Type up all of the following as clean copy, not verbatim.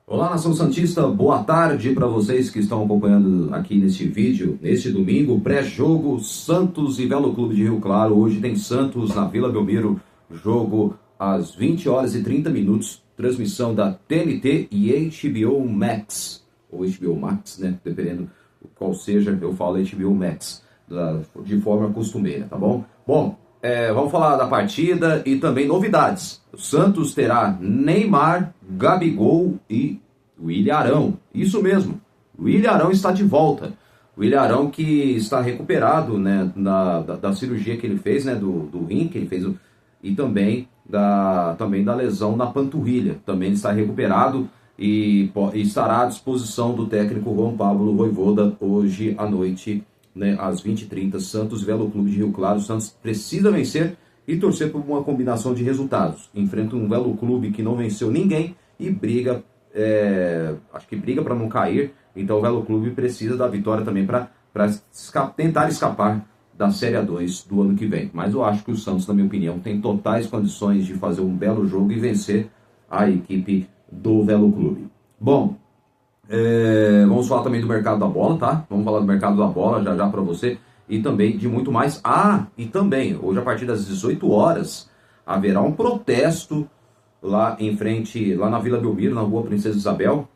Olá, Nação Santista, boa tarde para vocês que estão acompanhando aqui neste vídeo. Neste domingo, pré-jogo, Santos e Velo Clube de Rio Claro. Hoje tem Santos na Vila Belmiro, jogo às 20 horas e 30 minutos, transmissão da TNT e HBO Max, ou HBO Max, né, dependendo qual seja, eu falo HBO Max, de forma costumeira, tá bom? Bom, vamos falar da partida e também novidades. O Santos terá Neymar, Gabigol e Willian Arão. Isso mesmo, Willian Arão está de volta. Willian Arão que está recuperado, né, da cirurgia que ele fez, né, do rim que ele fez, e também da lesão na panturrilha. Também está recuperado e estará à disposição do técnico Juan Pablo Vojvoda hoje à noite, né, às 20h30, Santos Velo Clube de Rio Claro. O Santos precisa vencer e torcer por uma combinação de resultados. Enfrenta um Velo Clube que não venceu ninguém e briga, acho que briga para não cair. Então o Velo Clube precisa da vitória também para tentar escapar da Série A2 do ano que vem. Mas eu acho que o Santos, na minha opinião, tem totais condições de fazer um belo jogo e vencer a equipe do Velo Clube. Bom, vamos falar também do mercado da bola, tá? Vamos falar do mercado da bola já para você e também de muito mais. E também, hoje a partir das 18 horas, haverá um protesto lá na Vila Belmiro, na Rua Princesa Isabel,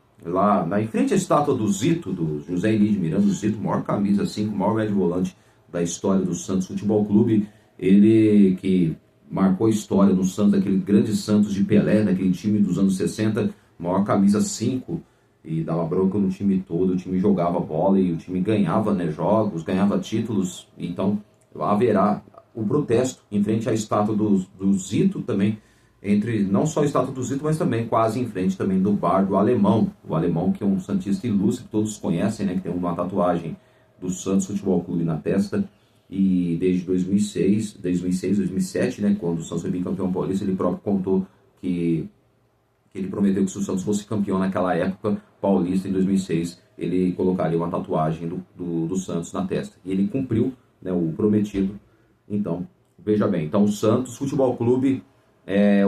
em frente à estátua do Zito, do José Eli de Miranda, do Zito, maior camisa 5, maior médio volante da história do Santos Futebol Clube. Ele que marcou a história no Santos, aquele grande Santos de Pelé, daquele time dos anos 60, maior camisa 5, e dava bronca no time todo. O time jogava bola e o time ganhava, né, jogos, ganhava títulos. Então haverá o protesto em frente à estátua do Zito também, não só a estátua do Zito, mas também quase em frente também do bar do Alemão. O Alemão, que é um santista ilustre, que todos conhecem, né, que tem uma tatuagem do Santos Futebol Clube na testa. E desde 2006, 2007, né, quando o Santos foi bicampeão paulista, ele próprio contou que ele prometeu que se o Santos fosse campeão naquela época paulista, em 2006, ele colocaria uma tatuagem do Santos na testa. E ele cumpriu, né, o prometido. Então, veja bem. Então, o Santos Futebol Clube,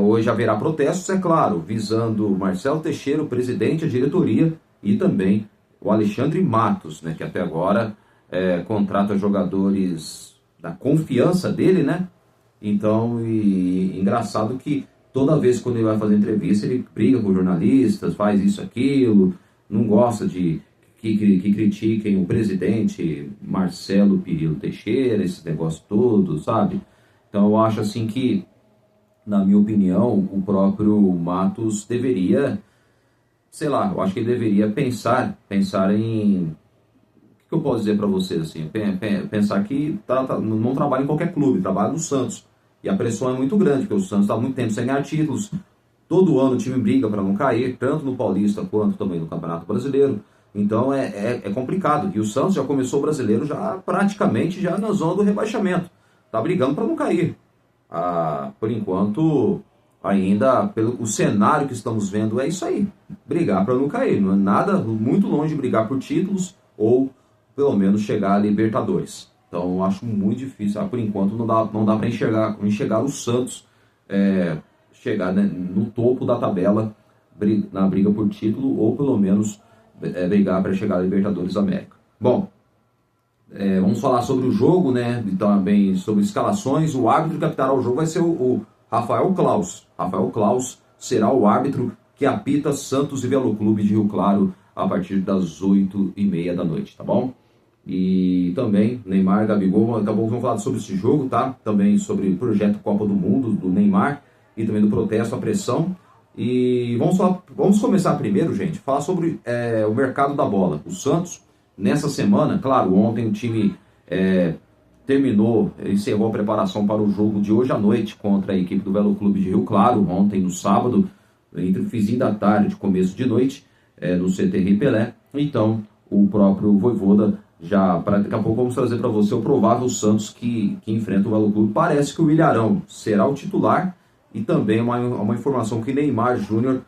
hoje haverá protestos, é claro, visando Marcelo Teixeira, o presidente, a diretoria, e também o Alexandre Matos, né, que até agora contrata jogadores da confiança dele, né? Então, engraçado que toda vez quando ele vai fazer entrevista, ele briga com jornalistas, faz isso, aquilo, não gosta de que critiquem o presidente Marcelo Pirillo Teixeira, esse negócio todo, sabe? Então eu acho assim que, na minha opinião, o próprio Matos deveria, sei lá, eu acho que ele deveria pensar em... O que eu posso dizer para vocês, assim? Pensar que não trabalha em qualquer clube, trabalha no Santos. E a pressão é muito grande, porque o Santos está há muito tempo sem ganhar títulos. Todo ano o time briga para não cair, tanto no Paulista quanto também no Campeonato Brasileiro. Então é complicado. E o Santos já começou o Brasileiro praticamente na zona do rebaixamento. Está brigando para não cair. Por enquanto, ainda pelo cenário que estamos vendo, é isso aí. Brigar para não cair. Não é nada muito longe de brigar por títulos ou pelo menos chegar a Libertadores. Então eu acho muito difícil, por enquanto não dá para enxergar o Santos chegar, né, no topo da tabela na briga por título, ou pelo menos brigar para chegar a Libertadores da América. Bom, vamos falar sobre o jogo, né, e também sobre escalações. O árbitro que apitará o jogo vai ser o Rafael Claus. Rafael Claus será o árbitro que apita Santos e Velo Clube de Rio Claro a partir das 8h30 da noite, tá bom? E também Neymar, Gabigol, daqui a pouco vamos falar sobre esse jogo, tá? Também sobre o projeto Copa do Mundo do Neymar e também do protesto, a pressão. E vamos começar primeiro, gente, falar sobre o mercado da bola. O Santos, nessa semana, claro, ontem o time encerrou a preparação para o jogo de hoje à noite contra a equipe do Velo Clube de Rio Claro, ontem no sábado, entre o finzinho da tarde e começo de noite, no CT Pelé. Então, o próprio Vojvoda daqui a pouco vamos trazer para você o provável Santos que enfrenta o Velo Clube. Parece que o Willian Arão será o titular e também uma informação que Neymar Júnior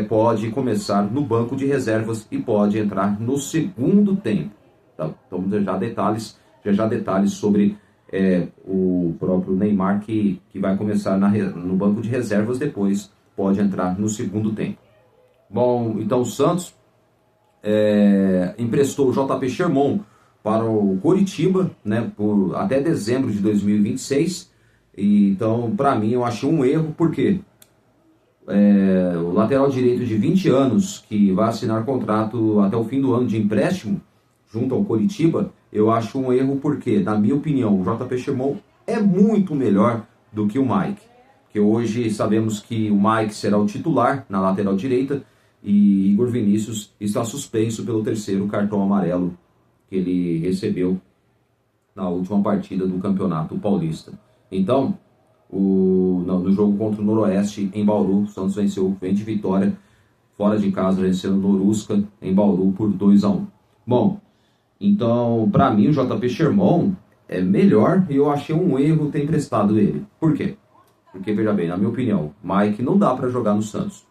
pode começar no banco de reservas e pode entrar no segundo tempo. Tá? Então já detalhes sobre o próprio Neymar que vai começar no banco de reservas, depois pode entrar no segundo tempo. Bom, então o Santos emprestou o JP Sherman para o Coritiba, né, por até dezembro de 2026. Então, para mim, eu achei um erro, porque o lateral direito de 20 anos, que vai assinar contrato até o fim do ano de empréstimo, junto ao Coritiba, eu acho um erro porque, na minha opinião, o JP Sherman é muito melhor do que o Mike. Porque hoje sabemos que o Mike será o titular na lateral direita e Igor Vinícius está suspenso pelo terceiro cartão amarelo que ele recebeu na última partida do Campeonato Paulista. Então, no jogo contra o Noroeste em Bauru, o Santos vem de vitória, fora de casa, vencendo o Norusca em Bauru por 2-1. Bom, então, para mim, o JP Sherman é melhor e eu achei um erro ter emprestado ele. Por quê? Porque, veja bem, na minha opinião, Mike não dá para jogar no Santos.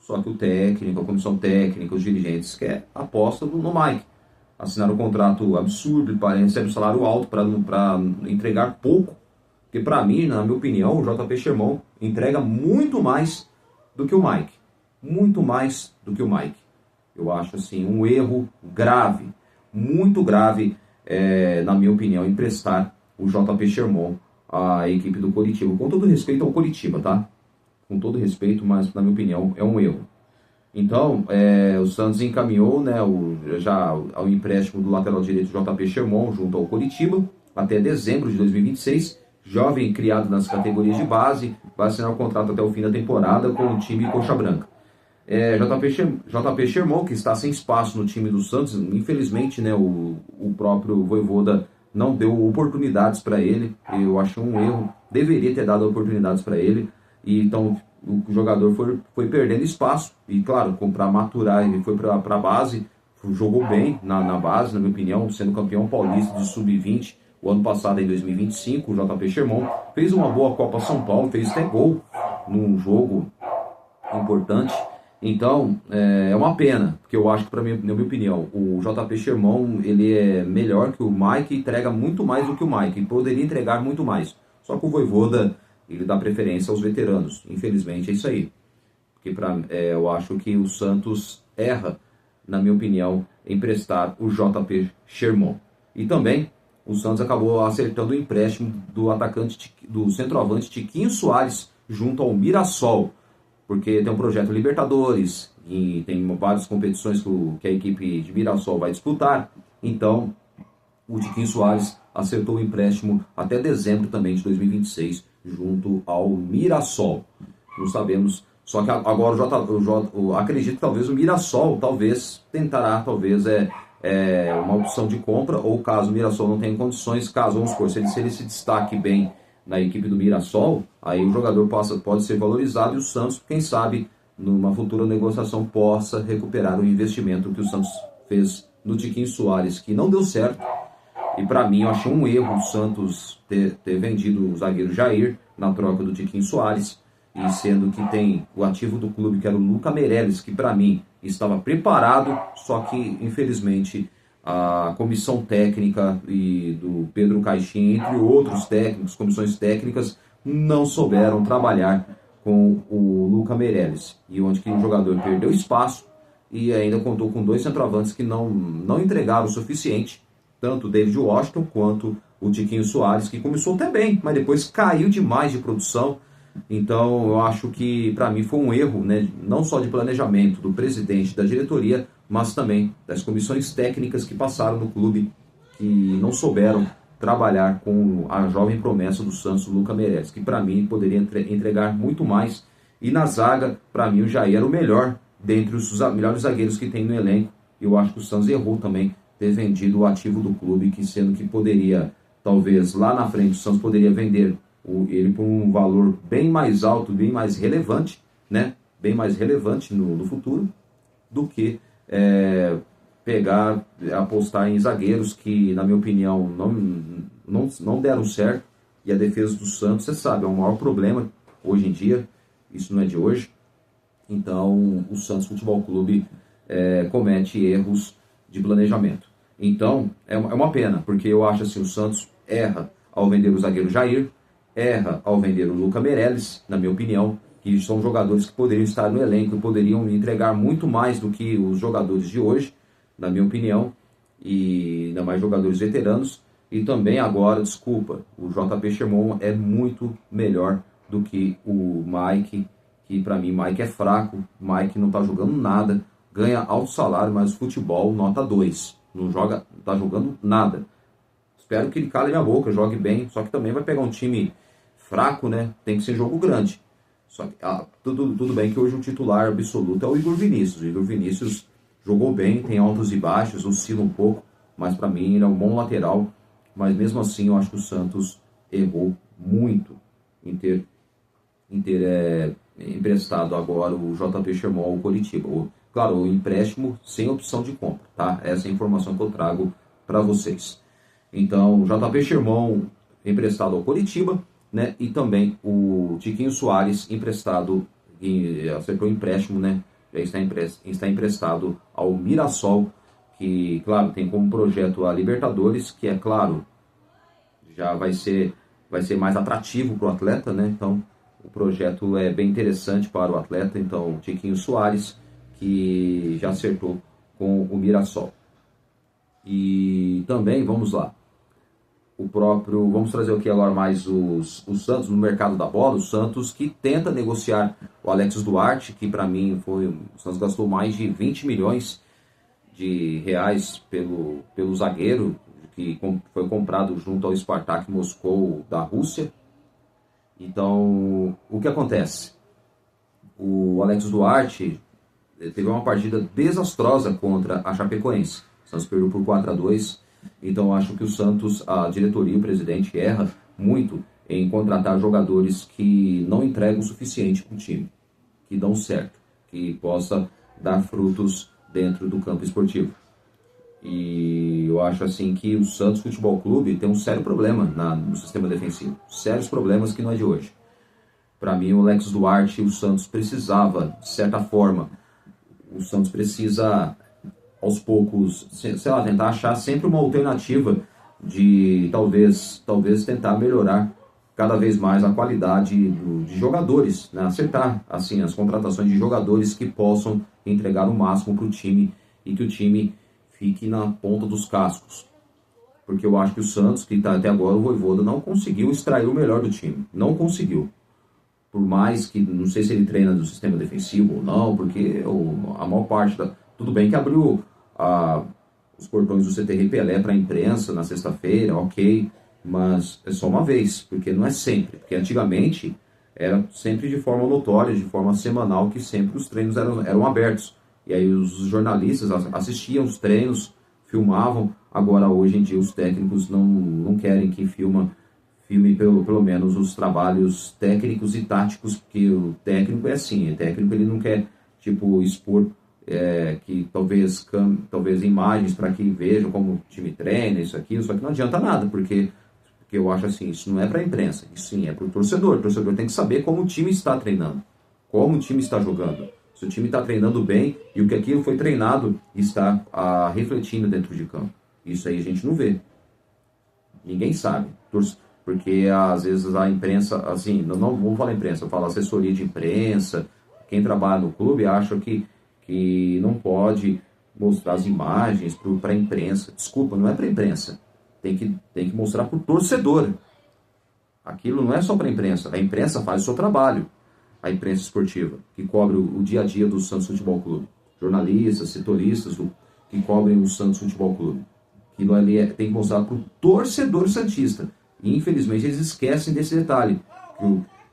Só que o técnico, a comissão técnica, os dirigentes querem aposta no Mike. Assinaram um contrato absurdo, recebe um salário alto para entregar pouco. Porque, para mim, na minha opinião, o JP Sherman entrega muito mais do que o Mike. Muito mais do que o Mike. Eu acho, assim, um erro grave, muito grave, na minha opinião, emprestar o JP Sherman à equipe do Coritiba. Com todo respeito ao Coritiba, tá? Com todo respeito, mas, na minha opinião, é um erro. Então, o Santos encaminhou, né, já ao empréstimo do lateral direito JP Sherman junto ao Coritiba, até dezembro de 2026. Jovem criado nas categorias de base, vai assinar o contrato até o fim da temporada com o time Coxa Branca. JP Sherman, que está sem espaço no time do Santos, infelizmente, né, o próprio Vojvoda não deu oportunidades para ele. Eu acho um erro, deveria ter dado oportunidades para ele. E então o jogador foi perdendo espaço. E claro, para maturar, ele foi para a base, jogou bem na base, na minha opinião, sendo campeão paulista de sub-20 o ano passado, em 2025. O JP Sherman fez uma boa Copa São Paulo, fez até gol num jogo importante. Então, é uma pena, porque eu acho que, na minha opinião, o JP Sherman, ele é melhor que o Mike, entrega muito mais do que o Mike, e poderia entregar muito mais. Só que o Vojvoda, ele dá preferência aos veteranos. Infelizmente, é isso aí. Porque eu acho que o Santos erra, na minha opinião, em prestar o JP Sherman. E também, o Santos acabou acertando o empréstimo do centroavante Tiquinho Soares junto ao Mirassol. Porque tem um projeto Libertadores e tem várias competições que a equipe de Mirassol vai disputar. Então, o Tiquinho Soares acertou o empréstimo até dezembro também de 2026, junto ao Mirassol. Não sabemos, só que agora acredito que talvez o Mirassol tentará uma opção de compra, ou caso o Mirassol não tenha condições, vamos supor, se ele se destaque bem na equipe do Mirassol, aí o jogador pode ser valorizado e o Santos, quem sabe, numa futura negociação, possa recuperar o investimento que o Santos fez no Tiquinho Soares, que não deu certo. E para mim, eu achei um erro o Santos ter vendido o zagueiro Jair na troca do Tiquinho Soares, e sendo que tem o ativo do clube, que era o Luca Meireles, que para mim estava preparado, só que infelizmente a comissão técnica e do Pedro Caixinha, entre outros técnicos, comissões técnicas, não souberam trabalhar com o Luca Meireles, e onde que o jogador perdeu espaço e ainda contou com dois centroavantes que não entregaram o suficiente, tanto o David Washington quanto o Tiquinho Soares, que começou até bem, mas depois caiu demais de produção. Então eu acho que para mim foi um erro, né, não só de planejamento do presidente, da diretoria, mas também das comissões técnicas que passaram no clube, que não souberam trabalhar com a jovem promessa do Santos, Luca Meireles, que para mim poderia entregar muito mais. E na zaga, para mim o Jair era o melhor dentre os melhores zagueiros que tem no elenco. Eu acho que o Santos errou também ter vendido o ativo do clube, que sendo que poderia, talvez lá na frente, o Santos poderia vender ele por um valor bem mais alto, bem mais relevante, né? Bem mais relevante no futuro, do que apostar em zagueiros que, na minha opinião, não deram certo. E a defesa do Santos, você sabe, é o maior problema hoje em dia, isso não é de hoje. Então, o Santos Futebol Clube comete erros de planejamento. Então, é uma pena, porque eu acho assim, o Santos erra ao vender o zagueiro Jair, erra ao vender o Luca Meireles, na minha opinião, que são jogadores que poderiam estar no elenco e poderiam entregar muito mais do que os jogadores de hoje, na minha opinião, e ainda mais jogadores veteranos. E também agora, desculpa, o JP Sherman é muito melhor do que o Mike, que para mim Mike é fraco, Mike não está jogando nada, ganha alto salário, mas futebol nota 2, não está jogando nada. Espero que ele cale minha boca, jogue bem, só que também vai pegar um time fraco, né? Tem que ser jogo grande. Só que, tudo bem que hoje o titular absoluto é o Igor Vinícius. O Igor Vinícius jogou bem, tem altos e baixos, oscila um pouco, mas para mim ele é um bom lateral. Mas mesmo assim eu acho que o Santos errou muito em ter emprestado agora o JP Sherman ao Coritiba. Claro, o empréstimo sem opção de compra, tá? Essa é a informação que eu trago para vocês. Então, o JP Sherman emprestado ao Coritiba, né? E também o Tiquinho Soares emprestado, acertou o empréstimo, né? Já está emprestado ao Mirassol, que, claro, tem como projeto a Libertadores, que é, claro, já vai ser mais atrativo para o atleta, né? Então, o projeto é bem interessante para o atleta. Então, o Tiquinho Soares, que já acertou com o Mirassol. E também, vamos lá, vamos trazer aqui agora mais os Santos no mercado da bola. O Santos que tenta negociar o Alex Duarte, que para mim o Santos gastou mais de 20 milhões de reais pelo zagueiro, que foi comprado junto ao Spartak Moscou da Rússia. Então, o que acontece? O Alex Duarte teve uma partida desastrosa contra a Chapecoense. O Santos perdeu por 4-2. Então, acho que o Santos, a diretoria, o presidente, erra muito em contratar jogadores que não entregam o suficiente para o time, que dão certo, que possa dar frutos dentro do campo esportivo. E eu acho assim que o Santos Futebol Clube tem um sério problema no sistema defensivo. Sérios problemas que não é de hoje. Para mim, o Alex Duarte, o Santos precisava, de certa forma, o Santos precisa, aos poucos, sei lá, tentar achar sempre uma alternativa de talvez tentar melhorar cada vez mais a qualidade de jogadores, né? Acertar assim as contratações de jogadores que possam entregar o máximo para o time e que o time fique na ponta dos cascos. Porque eu acho que o Santos, que está até agora, o Vojvoda não conseguiu extrair o melhor do time. Não conseguiu. Por mais que, não sei se ele treina do sistema defensivo ou não, porque a maior parte tudo bem que abriu os portões do CTR Pelé para a imprensa na sexta-feira, ok, mas é só uma vez, porque não é sempre. Porque antigamente era sempre de forma notória, de forma semanal, que sempre os treinos eram abertos. E aí os jornalistas assistiam os treinos, filmavam. Agora, hoje em dia, os técnicos não querem que filme pelo menos os trabalhos técnicos e táticos, porque o técnico é assim, o técnico ele não quer expor que talvez imagens para que vejam como o time treina, isso aqui, só que não adianta nada, porque eu acho assim, isso não é para a imprensa, isso sim é para o torcedor tem que saber como o time está treinando, como o time está jogando, se o time está treinando bem e o que aquilo foi treinado está refletindo dentro de campo. Isso aí a gente não vê, ninguém sabe, porque às vezes a imprensa, assim, não vamos falar imprensa, eu falo assessoria de imprensa, quem trabalha no clube acha que não pode mostrar as imagens para a imprensa. Desculpa, não é para a imprensa, tem que mostrar para o torcedor. Aquilo não é só para a imprensa faz o seu trabalho, a imprensa esportiva, que cobre o dia a dia do Santos Futebol Clube, jornalistas, setoristas que cobrem o Santos Futebol Clube. Aquilo ali tem que mostrar para o torcedor santista. E infelizmente eles esquecem desse detalhe,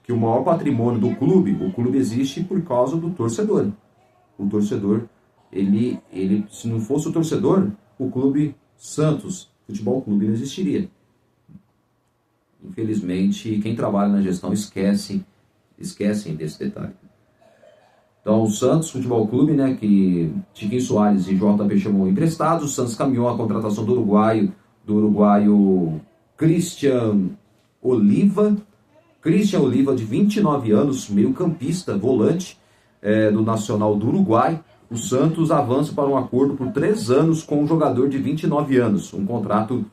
que o maior patrimônio do clube, o clube existe por causa do torcedor. O torcedor, ele se não fosse o torcedor, o clube Santos Futebol Clube não existiria. Infelizmente, quem trabalha na gestão esquecem desse detalhe. Então, o Santos Futebol Clube, né, que Tiquinho Soares e JP chamou emprestados, o Santos caminhou a contratação do uruguaio Christian Oliva, de 29 anos, meio-campista, volante do Nacional do Uruguai. O Santos avança para um acordo por 3 anos com um jogador de 29 anos, um contrato,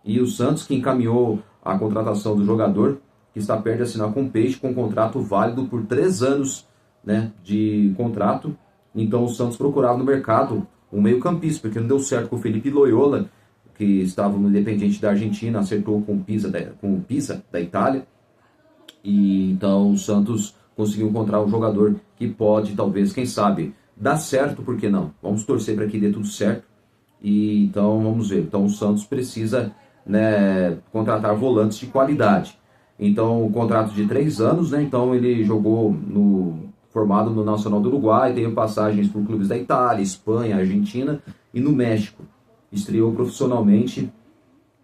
e o Santos que encaminhou a contratação do jogador que está perto de assinar com o Peixe, com um contrato válido por 3 anos, né, de contrato. Então o Santos procurava no mercado um meio-campista, porque não deu certo com o Felipe Loyola, que estava no Independiente da Argentina, acertou com o Pisa da Itália. E então o Santos conseguiu encontrar um jogador que pode, talvez, quem sabe, dar certo, por que não? Vamos torcer para que dê tudo certo. E então vamos ver. Então o Santos precisa, né, contratar volantes de qualidade. Então o contrato de 3 anos, né? Então ele jogou formado no Nacional do Uruguai, teve passagens por clubes da Itália, Espanha, Argentina e no México. Estreou profissionalmente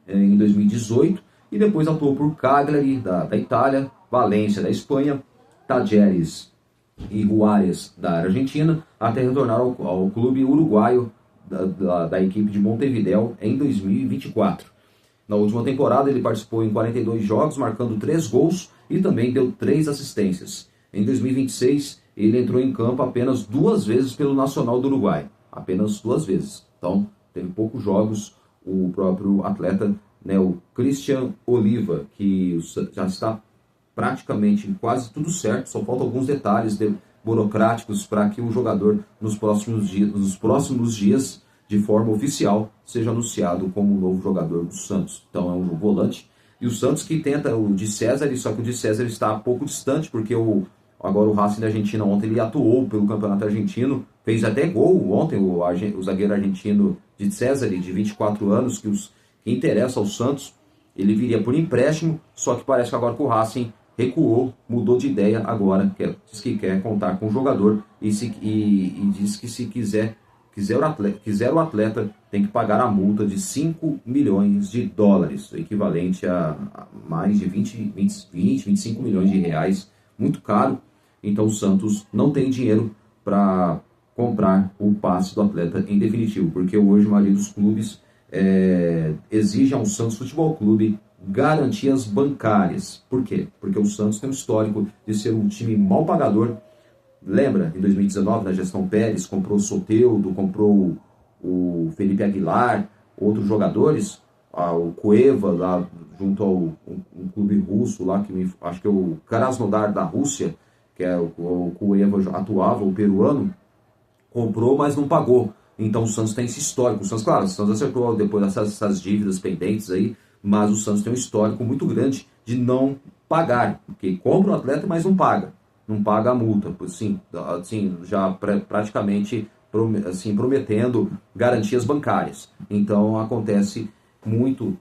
em 2018 e depois atuou por Cagliari da Itália, Valência da Espanha, Tajeres e Juárez da Argentina, até retornar ao clube uruguaio da equipe de Montevideo em 2024. Na última temporada ele participou em 42 jogos, marcando 3 gols e também deu 3 assistências. Em 2026 ele entrou em campo apenas 2 vezes pelo Nacional do Uruguai, apenas 2 vezes. Então teve poucos jogos. O próprio atleta, né, o Christian Oliva, que já está praticamente quase tudo certo, só faltam alguns detalhes burocráticos para que o jogador nos próximos dias, de forma oficial, seja anunciado como o novo jogador do Santos. Então é um volante. E o Santos que tenta o de César, só que o de César está um pouco distante, porque agora o Racing da Argentina ontem ele atuou pelo Campeonato Argentino, fez até gol ontem, o zagueiro argentino de César, de 24 anos, que interessa ao Santos. Ele viria por empréstimo, só que parece que agora que o Racing recuou, mudou de ideia agora, diz que quer contar com o jogador e diz que se quiser o atleta, tem que pagar a multa de 5 milhões de dólares, equivalente a mais de 25 milhões de reais, muito caro. Então o Santos não tem dinheiro para comprar o passe do atleta em definitivo, porque hoje a maioria dos clubes exige ao Santos Futebol Clube garantias bancárias. Por quê? Porque o Santos tem um histórico de ser um time mal pagador. Lembra, em 2019, na gestão Pérez, comprou o Soteldo, comprou o Felipe Aguilar, outros jogadores, o Cueva, lá junto ao um clube russo, lá, acho que é o Krasnodar da Rússia, que é o Cueva atuava, o peruano, comprou, mas não pagou. Então o Santos tem esse histórico. O Santos, claro, o Santos acertou depois dessas dívidas pendentes aí, mas o Santos tem um histórico muito grande de não pagar, porque compra o atleta, mas não paga. Não paga a multa, assim, já praticamente assim, prometendo garantias bancárias. Então acontece muito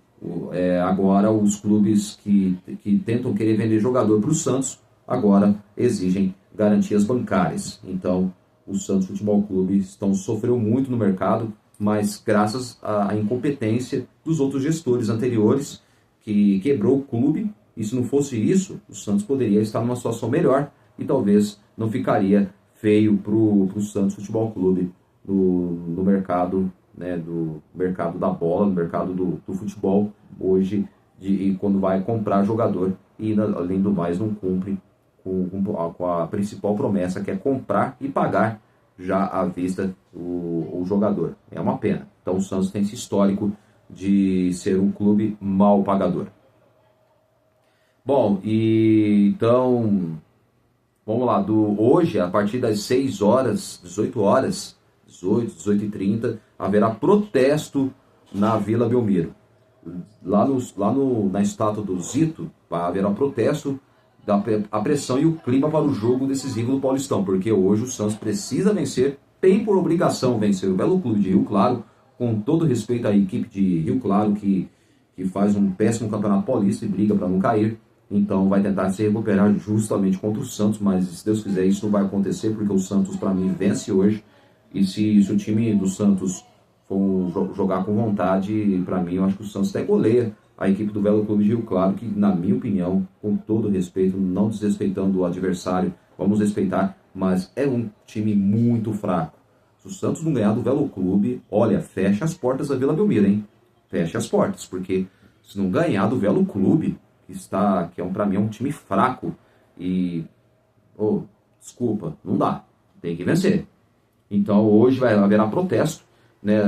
agora os clubes que tentam querer vender jogador para o Santos, agora exigem garantias bancárias. Então o Santos Futebol Clube sofreu muito no mercado, mas graças à incompetência dos outros gestores anteriores, que quebrou o clube. E se não fosse isso, o Santos poderia estar numa situação melhor e talvez não ficaria feio para o Santos Futebol Clube no mercado, né, do mercado da bola, no mercado do futebol hoje, quando vai comprar jogador e, além do mais, não cumpre com a principal promessa, que é comprar e pagar já à vista o jogador. É uma pena. Então o Santos tem esse histórico de ser um clube mal pagador. Bom, e então vamos lá, hoje, a partir das 6 horas, 18h30, haverá protesto na Vila Belmiro. Na estátua do Zito, haverá protesto, a pressão e o clima para o jogo decisivo do Paulistão, porque hoje o Santos precisa vencer, tem por obrigação vencer o Belo Clube de Rio Claro, com todo respeito à equipe de Rio Claro, que faz um péssimo campeonato paulista e briga para não cair. Então vai tentar se recuperar justamente contra o Santos, mas se Deus quiser isso não vai acontecer, porque o Santos, para mim, vence hoje. E se o time do Santos for jogar com vontade, para mim, eu acho que o Santos até goleia a equipe do Belo Clube de Rio Claro, que, na minha opinião, com todo respeito, não desrespeitando o adversário, vamos respeitar, mas é um time muito fraco. Se o Santos não ganhar do Belo Clube, olha, fecha as portas da Vila Belmiro, hein? Fecha as portas, porque se não ganhar do Belo Clube, para mim é um time fraco, e, desculpa, não dá, tem que vencer. Então hoje haverá protesto, né?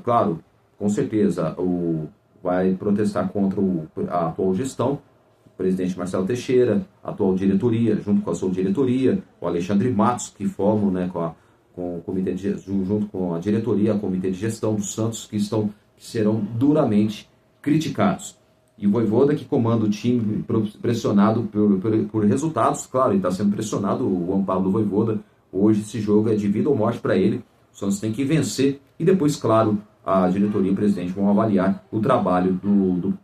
Claro, com certeza, vai protestar contra a atual gestão, presidente Marcelo Teixeira, a atual diretoria, junto com a sua diretoria, o Alexandre Matos, que formam, né, com o comitê junto com a diretoria, o comitê de gestão do Santos, que serão duramente criticados. E o Vojvoda, que comanda o time, pressionado por resultados, claro, ele está sendo pressionado, o Juan Pablo Vojvoda. Hoje esse jogo é de vida ou morte para ele. O Santos tem que vencer e depois, claro, a diretoria e o presidente vão avaliar o trabalho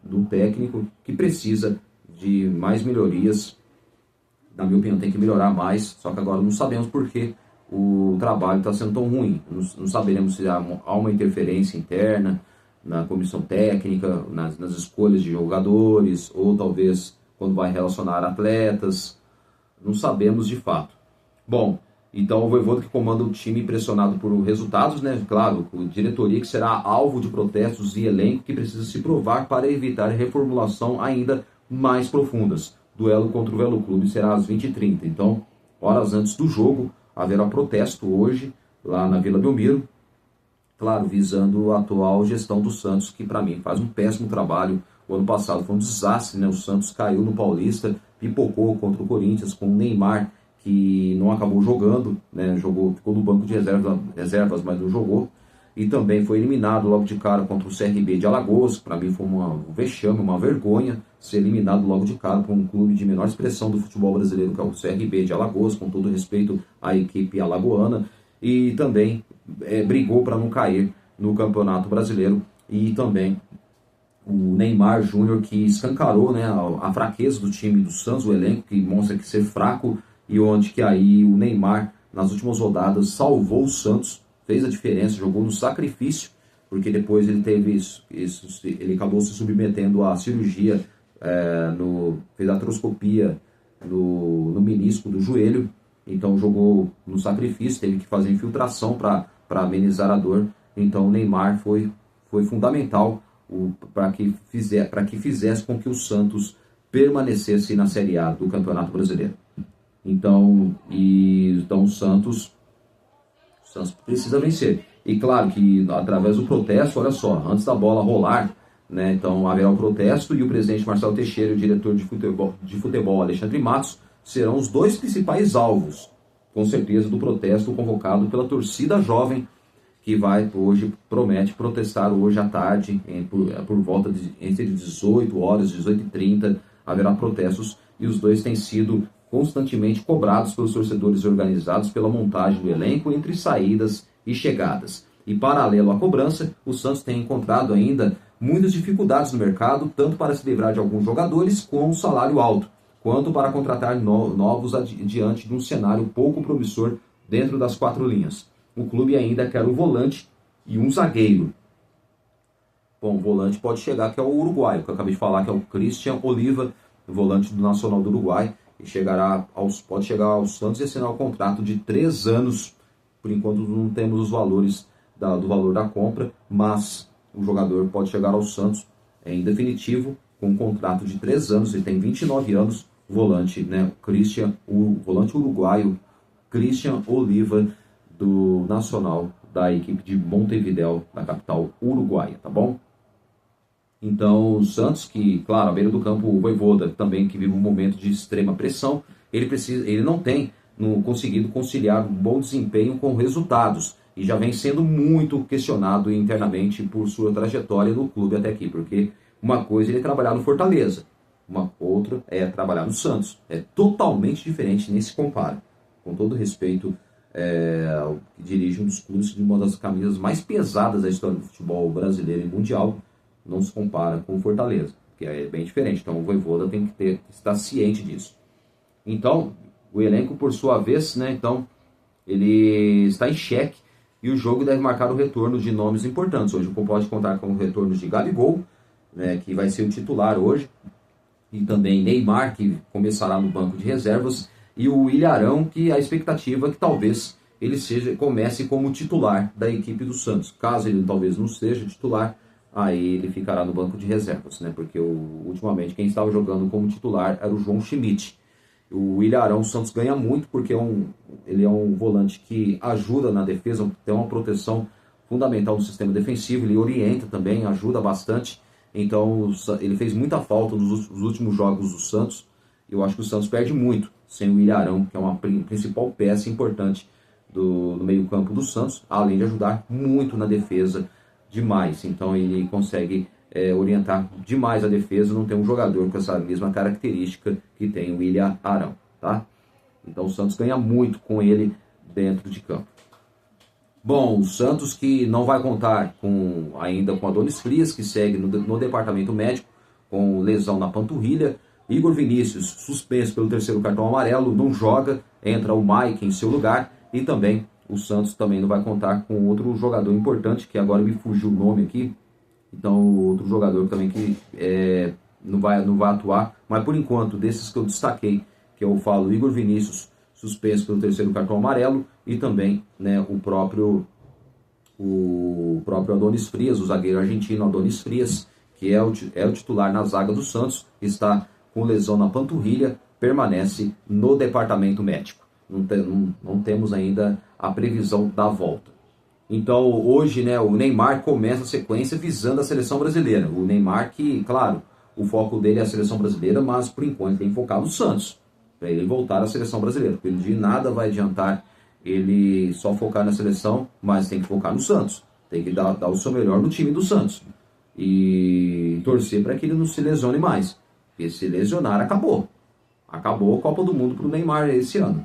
do técnico, que precisa de mais melhorias. Na minha opinião, tem que melhorar mais, só que agora não sabemos por que o trabalho está sendo tão ruim. Não saberemos se há uma interferência interna na comissão técnica, nas escolhas de jogadores, ou talvez quando vai relacionar atletas. Não sabemos de fato. Bom, então o Vojvoda, que comanda o time pressionado por resultados, né? Claro, a diretoria que será alvo de protestos e elenco que precisa se provar para evitar reformulação ainda mais profundas. Duelo contra o Velo Clube será às 20h30. Então, horas antes do jogo, haverá protesto hoje lá na Vila Belmiro. Claro, visando a atual gestão do Santos, que para mim faz um péssimo trabalho. O ano passado foi um desastre, né? O Santos caiu no Paulista, pipocou contra o Corinthians com o Neymar, que não acabou jogando, né? Ficou no banco de reservas, mas não jogou. E também foi eliminado logo de cara contra o CRB de Alagoas, que para mim foi um vexame, uma vergonha ser eliminado logo de cara por um clube de menor expressão do futebol brasileiro, que é o CRB de Alagoas, com todo respeito à equipe alagoana. E também brigou para não cair no Campeonato Brasileiro. E também o Neymar Júnior, que escancarou, né, a fraqueza do time do Santos, o elenco que mostra que ser fraco, e onde que aí o Neymar, nas últimas rodadas, salvou o Santos, fez a diferença, jogou no sacrifício, porque depois ele teve ele acabou se submetendo à cirurgia, fez a artroscopia no menisco do joelho, então jogou no sacrifício, teve que fazer infiltração para amenizar a dor. Então o Neymar foi fundamental para que fizesse com que o Santos permanecesse na Série A do Campeonato Brasileiro. Então o Santos precisa vencer. E claro que através do protesto, olha só, antes da bola rolar, né, então haverá um protesto, e o presidente Marcelo Teixeira e o diretor de futebol Alexandre Matos serão os dois principais alvos, com certeza, do protesto convocado pela torcida jovem, que promete protestar hoje à tarde, por volta entre 18 horas e 18h30, haverá protestos, e os dois têm sido constantemente cobrados pelos torcedores organizados pela montagem do elenco entre saídas e chegadas. E paralelo à cobrança, o Santos tem encontrado ainda muitas dificuldades no mercado, tanto para se livrar de alguns jogadores com um salário alto, quanto para contratar novos diante de um cenário pouco promissor dentro das quatro linhas. O clube ainda quer um volante e um zagueiro. Bom, o volante pode chegar, que é o uruguaio, que eu acabei de falar, que é o Christian Oliva, volante do Nacional do Uruguai, e pode chegar ao Santos e assinar o contrato de 3 anos. Por enquanto não temos os valores do valor da compra, mas o jogador pode chegar ao Santos em definitivo, com um contrato de 3 anos, ele tem 29 anos, o volante, né, o volante uruguaio, Christian Oliva, do Nacional, da equipe de Montevidéu, da capital uruguaia, tá bom? Então, o Santos, que, claro, à beira do campo, o Vojvoda também, que vive um momento de extrema pressão, ele não tem conseguido conciliar um bom desempenho com resultados, e já vem sendo muito questionado internamente por sua trajetória no clube até aqui, porque uma coisa é ele trabalhar no Fortaleza, uma outra é trabalhar no Santos. É totalmente diferente, nem se compara. Com todo respeito, que dirige um dos clubes de uma das camisas mais pesadas da história do futebol brasileiro e mundial, não se compara com o Fortaleza, que é bem diferente. Então o Vojvoda tem que estar ciente disso. Então, o elenco, por sua vez, né, então, ele está em xeque, e o jogo deve marcar o retorno de nomes importantes. Hoje pode contar com o retorno de Gabigol, né, que vai ser o titular hoje, e também Neymar, que começará no banco de reservas, e o Ilharão, que a expectativa é que talvez ele comece como titular da equipe do Santos. Caso ele talvez não seja titular, aí ele ficará no banco de reservas, né? Porque ultimamente quem estava jogando como titular era o João Schmidt. O Ilharão, o Santos ganha muito porque ele é um volante que ajuda na defesa, tem uma proteção fundamental no sistema defensivo, ele orienta também, ajuda bastante. Então ele fez muita falta nos últimos jogos do Santos. Eu acho que o Santos perde muito sem o William Arão, que é uma principal peça importante do meio campo do Santos, além de ajudar muito na defesa demais. Então ele consegue orientar demais a defesa, não tem um jogador com essa mesma característica que tem o William Arão, tá? Então o Santos ganha muito com ele dentro de campo. Bom, o Santos que não vai contar ainda com Adonis Frias, que segue no departamento médico com lesão na panturrilha. Igor Vinícius, suspenso pelo terceiro cartão amarelo, não joga, entra o Mike em seu lugar. E também o Santos também não vai contar com outro jogador importante, que agora me fugiu o nome aqui. Então outro jogador também que não vai atuar. Mas por enquanto, desses que eu destaquei, que eu falo Igor Vinícius, suspenso pelo terceiro cartão amarelo, e também, né, o próprio Adonis Frias, o zagueiro argentino Adonis Frias, que é o titular na zaga do Santos, está com lesão na panturrilha, permanece no departamento médico. Não temos ainda a previsão da volta. Então hoje, né, o Neymar começa a sequência visando a seleção brasileira. O Neymar que, claro, o foco dele é a seleção brasileira, mas por enquanto tem que focar no Santos, para ele voltar à seleção brasileira. Porque de nada vai adiantar ele só focar na seleção, mas tem que focar no Santos. Tem que dar o seu melhor no time do Santos. E torcer para que ele não se lesione mais. Porque se lesionar, acabou. Acabou a Copa do Mundo para o Neymar esse ano.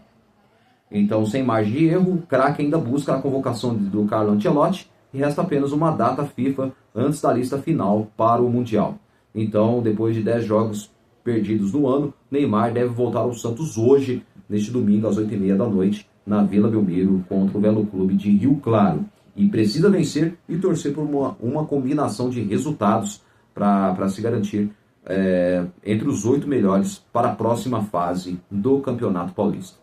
Então, sem margem de erro, o craque ainda busca a convocação do Carlo Ancelotti e resta apenas uma data FIFA antes da lista final para o Mundial. Então, depois de 10 jogos perdidos no ano, Neymar deve voltar ao Santos hoje, neste domingo, às 8h30 da noite, na Vila Belmiro, contra o Velo Clube de Rio Claro. E precisa vencer e torcer por uma combinação de resultados para se garantir entre os 8 melhores para a próxima fase do Campeonato Paulista.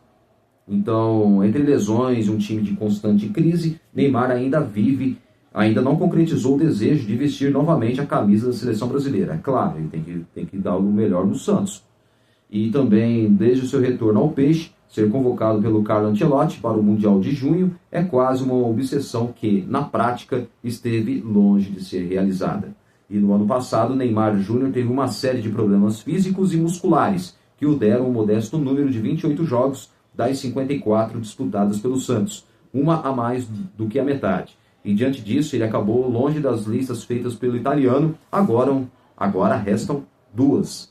Então, entre lesões e um time de constante crise, Neymar ainda não concretizou o desejo de vestir novamente a camisa da seleção brasileira. É claro, ele tem que dar o melhor no Santos. E também, desde o seu retorno ao Peixe, ser convocado pelo Carlo Ancelotti para o Mundial de junho é quase uma obsessão que, na prática, esteve longe de ser realizada. E no ano passado, Neymar Júnior teve uma série de problemas físicos e musculares que o deram um modesto número de 28 jogos das 54 disputadas pelo Santos, uma a mais do que a metade. E diante disso, ele acabou longe das listas feitas pelo italiano, agora restam 2.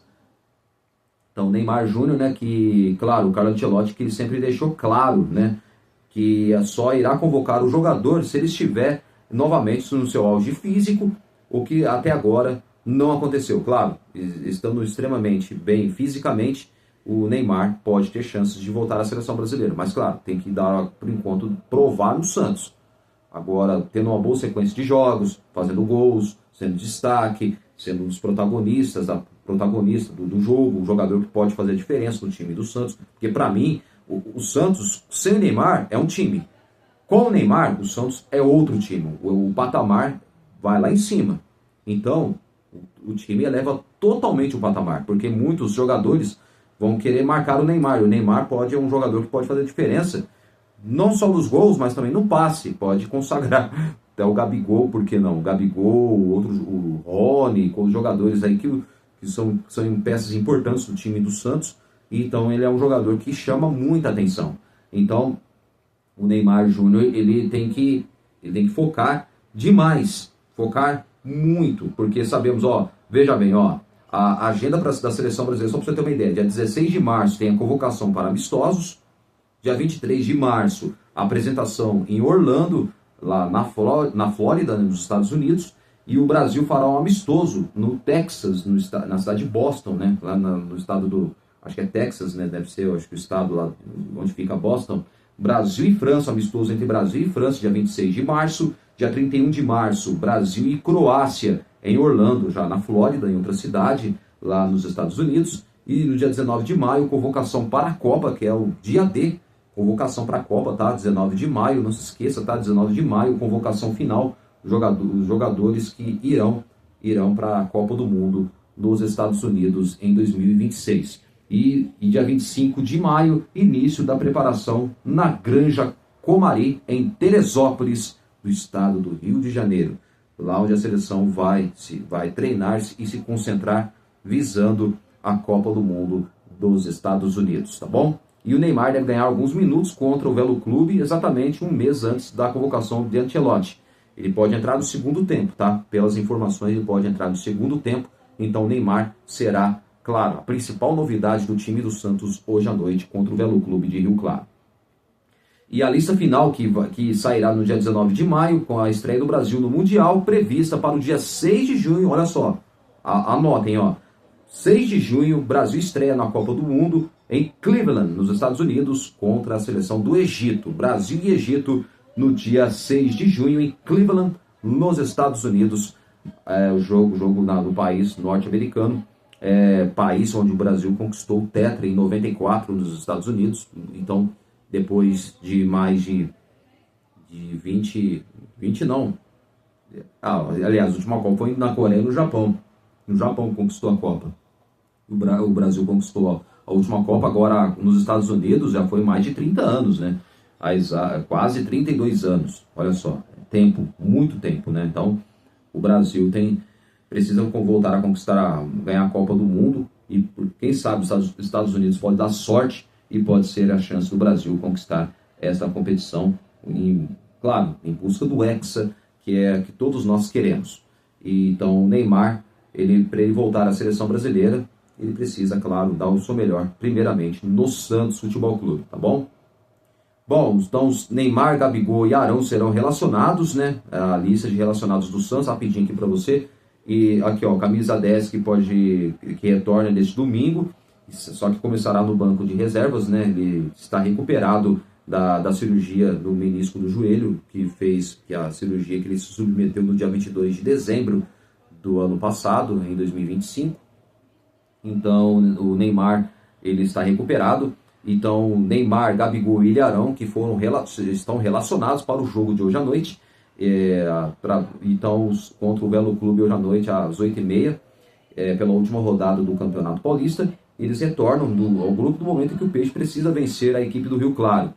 Então, Neymar Júnior, né, que, claro, o Carlo Ancelotti que ele sempre deixou claro, né, que só irá convocar o jogador se ele estiver novamente no seu auge físico, o que até agora não aconteceu. Claro, estando extremamente bem fisicamente, o Neymar pode ter chances de voltar à seleção brasileira. Mas, claro, tem que dar, por enquanto, provar no Santos. Agora, tendo uma boa sequência de jogos, fazendo gols, sendo destaque, sendo um dos protagonista do jogo, um jogador que pode fazer a diferença no time do Santos. Porque, para mim, o Santos, sem o Neymar, é um time. Com o Neymar, o Santos é outro time. O patamar vai lá em cima. Então, o time eleva totalmente o patamar, porque muitos jogadores vão querer marcar o Neymar. E o Neymar é um jogador que pode fazer a diferença, não só nos gols, mas também no passe. Pode consagrar até o Gabigol, por que não? O Gabigol, o Rony, com os jogadores aí que são peças importantes do time do Santos. Então ele é um jogador que chama muita atenção. Então o Neymar Júnior ele tem que focar demais, focar muito, porque sabemos, veja bem, a agenda da seleção brasileira, só para você ter uma ideia, dia 16 de março tem a convocação para amistosos, dia 23 de março a apresentação em Orlando, lá na Flórida, nos Estados Unidos, e o Brasil fará um amistoso no Texas, na cidade de Boston, né? Lá no estado acho que é Texas, né? Deve ser, acho que o estado lá onde fica Boston. Brasil e França, amistoso entre Brasil e França, dia 26 de março. Dia 31 de março, Brasil e Croácia, em Orlando, já na Flórida, em outra cidade, lá nos Estados Unidos. E no dia 19 de maio, convocação para a Copa, que é o dia D, convocação para a Copa, tá? 19 de maio, não se esqueça, tá? 19 de maio, convocação final, os jogadores que irão para a Copa do Mundo nos Estados Unidos em 2026. E dia 25 de maio, início da preparação na Granja Comari, em Teresópolis, do estado do Rio de Janeiro. lá onde a seleção vai treinar e se concentrar visando a Copa do Mundo dos Estados Unidos, tá bom? E o Neymar deve ganhar alguns minutos contra o Velo Clube exatamente um mês antes da convocação de Ancelotti. Ele pode entrar no segundo tempo, tá? Pelas informações, ele pode entrar no segundo tempo. Então o Neymar será, claro, a principal novidade do time do Santos hoje à noite contra o Velo Clube de Rio Claro. E a lista final que sairá no dia 19 de maio, com a estreia do Brasil no Mundial, prevista para o dia 6 de junho, olha só, anotem, ó. 6 de junho, Brasil estreia na Copa do Mundo em Cleveland, nos Estados Unidos, contra a seleção do Egito. Brasil e Egito no dia 6 de junho em Cleveland, nos Estados Unidos. O jogo no país norte-americano, país onde o Brasil conquistou o Tetra em 94 nos Estados Unidos. Então, depois de mais de 20 não. Aliás, a última Copa foi na Coreia e no Japão. No Japão conquistou a Copa. O Brasil conquistou a última Copa, agora nos Estados Unidos já foi mais de 30 anos, né? Quase 32 anos, olha só, tempo, muito tempo, né? Então, o Brasil precisa voltar a ganhar a Copa do Mundo e quem sabe os Estados Unidos pode dar sorte e pode ser a chance do Brasil conquistar essa competição, claro, em busca do Hexa, que todos nós queremos. E, então, o Neymar, para ele voltar à seleção brasileira, ele precisa, claro, dar o seu melhor, primeiramente, no Santos Futebol Clube, tá bom? Bom, então Neymar, Gabigol e Arão serão relacionados, né? A lista de relacionados do Santos, rapidinho aqui para você. E aqui, ó, camisa 10 que retorna neste domingo, só que começará no banco de reservas, né? Ele está recuperado da cirurgia do menisco do joelho, que a cirurgia que ele se submeteu no dia 22 de dezembro do ano passado, em 2025. Então, o Neymar, ele está recuperado. Então, Neymar, Gabigol e Ilharão, que estão relacionados para o jogo de hoje à noite. Então, contra o Velo Clube hoje à noite, às 8h30, pela última rodada do Campeonato Paulista. Eles retornam ao grupo do momento em que o Peixe precisa vencer a equipe do Rio Claro,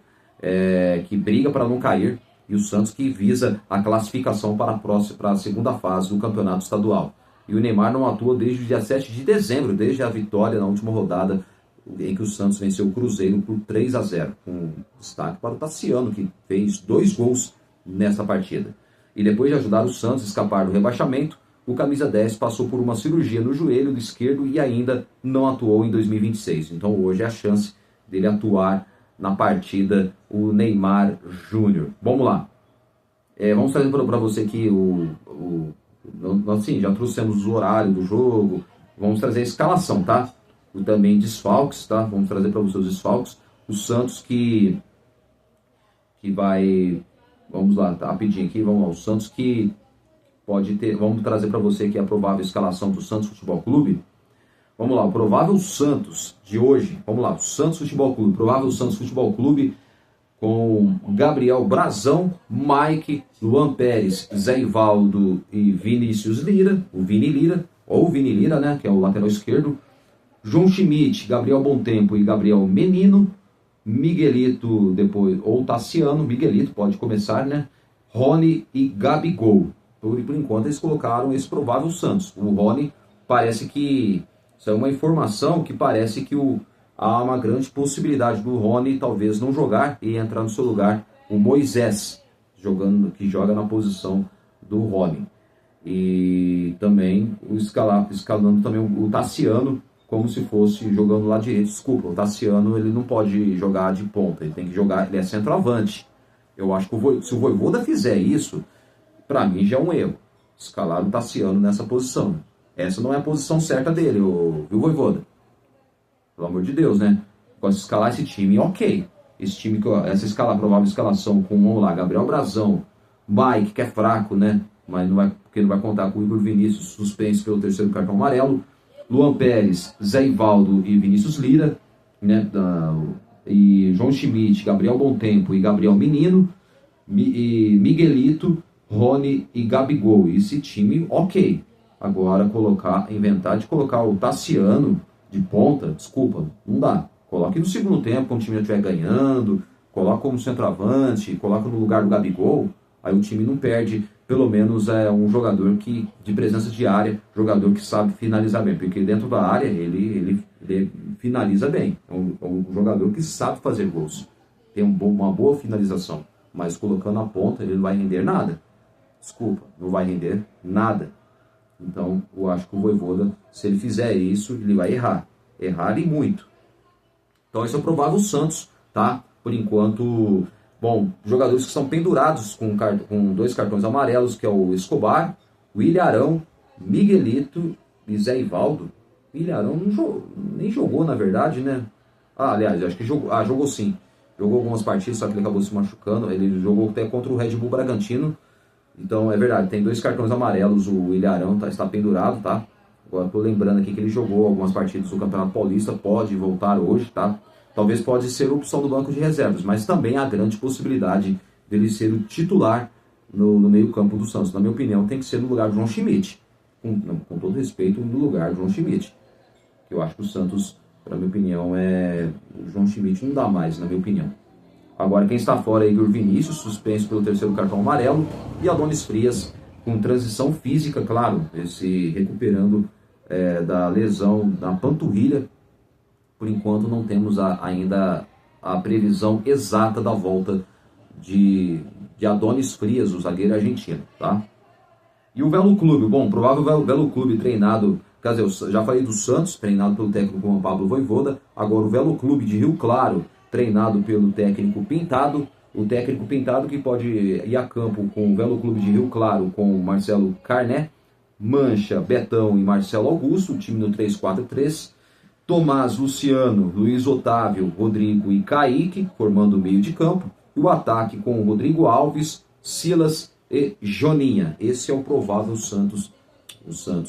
que briga para não cair, e o Santos que visa a classificação para a segunda fase do Campeonato Estadual. E o Neymar não atua desde o dia 7 de dezembro, desde a vitória na última rodada, em que o Santos venceu o Cruzeiro por 3-0, com destaque para o Tassiano, que fez 2 gols nesta partida. E depois de ajudar o Santos a escapar do rebaixamento, o camisa 10 passou por uma cirurgia no joelho esquerdo e ainda não atuou em 2026. Então hoje é a chance dele atuar na partida, o Neymar Júnior. Vamos lá. Vamos trazer para você aqui assim, já trouxemos o horário do jogo, vamos trazer a escalação, tá? E também desfalques, tá? Vamos trazer para você os desfalques. O Santos que vai... Vamos lá, tá, rapidinho aqui, vamos lá. O Santos que pode ter... Vamos trazer para você aqui a provável escalação do Santos Futebol Clube. Vamos lá, o provável Santos de hoje. Vamos lá, o Santos Futebol Clube. Provável Santos Futebol Clube com Gabriel Brazão, Mike, Luan Pérez, Zé Ivaldo e Vinícius Lira. O Vini Lira, ou o Vini Lira, né? Que é o lateral esquerdo. João Schmidt, Gabriel Bontempo e Gabriel Menino, Miguelito depois, ou Tassiano, Miguelito pode começar, né? Rony e Gabigol. Por enquanto eles colocaram esse provável Santos. O Rony parece que, isso é uma informação que parece que há uma grande possibilidade do Rony talvez não jogar e entrar no seu lugar o Moisés, que joga na posição do Rony. E também escalando também o Tassiano, como se fosse jogando lá direito. Desculpa, o Tassiano ele não pode jogar de ponta, ele tem que jogar, ele é centroavante. Eu acho que se o Vojvoda fizer isso, para mim já é um erro. Escalar o Tassiano nessa posição. Essa não é a posição certa dele, viu, Vojvoda? Pelo amor de Deus, né? Gosto de escalar esse time, ok. Essa provável escalação com, vamos lá, Gabriel Brazão, Mike, que é fraco, né? Mas porque não vai contar com o Igor Vinícius, suspenso pelo 3º cartão amarelo. Luan Pérez, Zé Ivaldo e Vinícius Lira, né? E João Schmidt, Gabriel Bontempo e Gabriel Menino, e Miguelito, Rony e Gabigol. Esse time, ok. Agora inventar de colocar o Tassiano de ponta, desculpa, não dá. Coloque no segundo tempo, quando o time já estiver ganhando, coloca como centroavante, coloca no lugar do Gabigol, aí o time não perde pelo menos é um jogador de presença de área, jogador que sabe finalizar bem, porque dentro da área ele finaliza bem, é um jogador que sabe fazer gols, tem uma boa finalização, mas colocando a ponta ele não vai render nada, desculpa, não vai render nada. Então eu acho que o Vojvoda, se ele fizer isso, ele vai errar e muito. Então esse é o provável Santos, tá? Por enquanto, bom, jogadores que são pendurados com 2 cartões amarelos, que é o Escobar, o Ilharão, Miguelito e Zé Ivaldo. O Ilharão nem jogou, na verdade, né? Aliás, acho que jogou sim. Jogou algumas partidas, só que ele acabou se machucando. Ele jogou até contra o Red Bull Bragantino. Então é verdade, tem 2 cartões amarelos, o Ilharão está pendurado, tá? Agora estou lembrando aqui que ele jogou algumas partidas do Campeonato Paulista, pode voltar hoje, tá? Talvez pode ser opção do banco de reservas, mas também há grande possibilidade dele ser o titular no meio campo do Santos. Na minha opinião, tem que ser no lugar do João Schmidt. Com todo respeito, no lugar do João Schmidt. Eu acho que o Santos, na minha opinião, o João Schmidt não dá mais, na minha opinião. Agora quem está fora é Igor Vinícius, suspenso pelo 3º cartão amarelo, e Adonis Frias, com transição física, claro, se recuperando da lesão na panturrilha. Por enquanto não temos ainda a previsão exata da volta de Adonis Frias, o zagueiro argentino, tá? E o Velo Clube, bom, provável Velo Clube treinado, quer dizer, eu já falei do Santos, treinado pelo técnico Juan Pablo Vojvoda, agora o Velo Clube de Rio Claro, treinado pelo técnico Pintado, o técnico Pintado que pode ir a campo com o Velo Clube de Rio Claro, com Marcelo Carné, Mancha, Betão e Marcelo Augusto, o time no 3-4-3, Tomás, Luciano, Luiz Otávio, Rodrigo e Kaique, formando o meio de campo, e o ataque com Rodrigo Alves, Silas e Joninha. Esse é o provável Santos,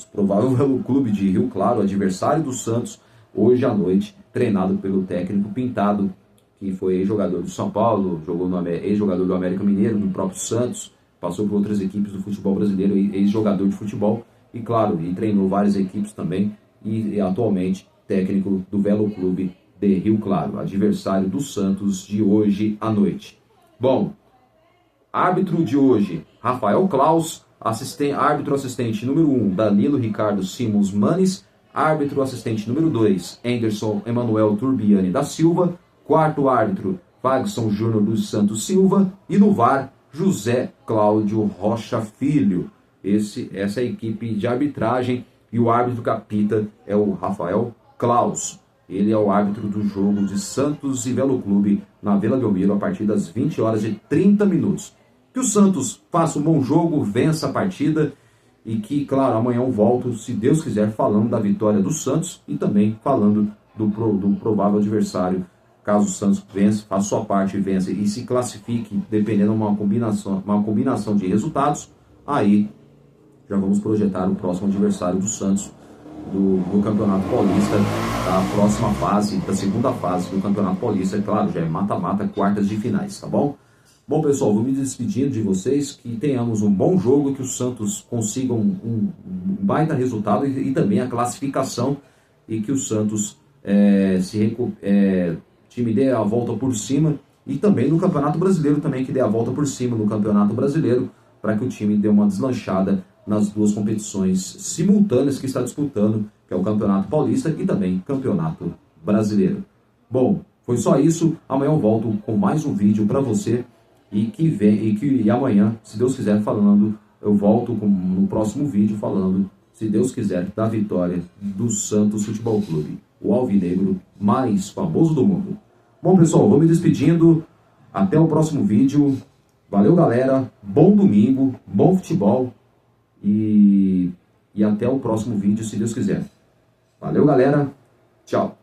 provável Velo Clube de Rio Claro, adversário do Santos, hoje à noite, treinado pelo técnico Pintado, que foi ex-jogador do São Paulo, ex-jogador do América Mineiro, do próprio Santos, passou por outras equipes do futebol brasileiro, ex-jogador de futebol, e claro, e treinou várias equipes também, e atualmente técnico do Velo Clube de Rio Claro, adversário do Santos de hoje à noite. Bom, árbitro de hoje, Rafael Klaus, árbitro assistente número 1, Danilo Ricardo Simons Manes, árbitro assistente número 2, Anderson Emanuel Turbiani da Silva, quarto árbitro, Wagson Júnior dos Santos Silva, e no VAR, José Cláudio Rocha Filho. Essa é a equipe de arbitragem, e o árbitro capita é o Rafael Klaus. Ele é o árbitro do jogo de Santos e Velo Clube na Vila Belmiro a partir das 20h30. Que o Santos faça um bom jogo, vença a partida e que, claro, amanhã eu volto, se Deus quiser, falando da vitória do Santos e também falando do provável adversário. Caso o Santos vença, faça sua parte e vença e se classifique, dependendo de uma combinação de resultados, aí já vamos projetar o próximo adversário do Santos do Campeonato Paulista, da próxima fase, da segunda fase do Campeonato Paulista, é claro, já é mata-mata, quartas de finais, tá bom? Bom, pessoal, vou me despedindo de vocês, que tenhamos um bom jogo, que o Santos consiga um baita resultado e também a classificação, e que o Santos time dê a volta por cima, e também no Campeonato Brasileiro também, que dê a volta por cima no Campeonato Brasileiro, para que o time dê uma deslanchada nas duas competições simultâneas que está disputando, que é o Campeonato Paulista e também Campeonato Brasileiro. Bom, foi só isso. Amanhã eu volto com mais um vídeo para você e amanhã, se Deus quiser, eu volto no próximo vídeo falando, se Deus quiser, da vitória do Santos Futebol Clube, o alvinegro mais famoso do mundo. Bom, pessoal, vou me despedindo. Até o próximo vídeo. Valeu, galera. Bom domingo, bom futebol. E até o próximo vídeo, se Deus quiser. Valeu, galera. Tchau.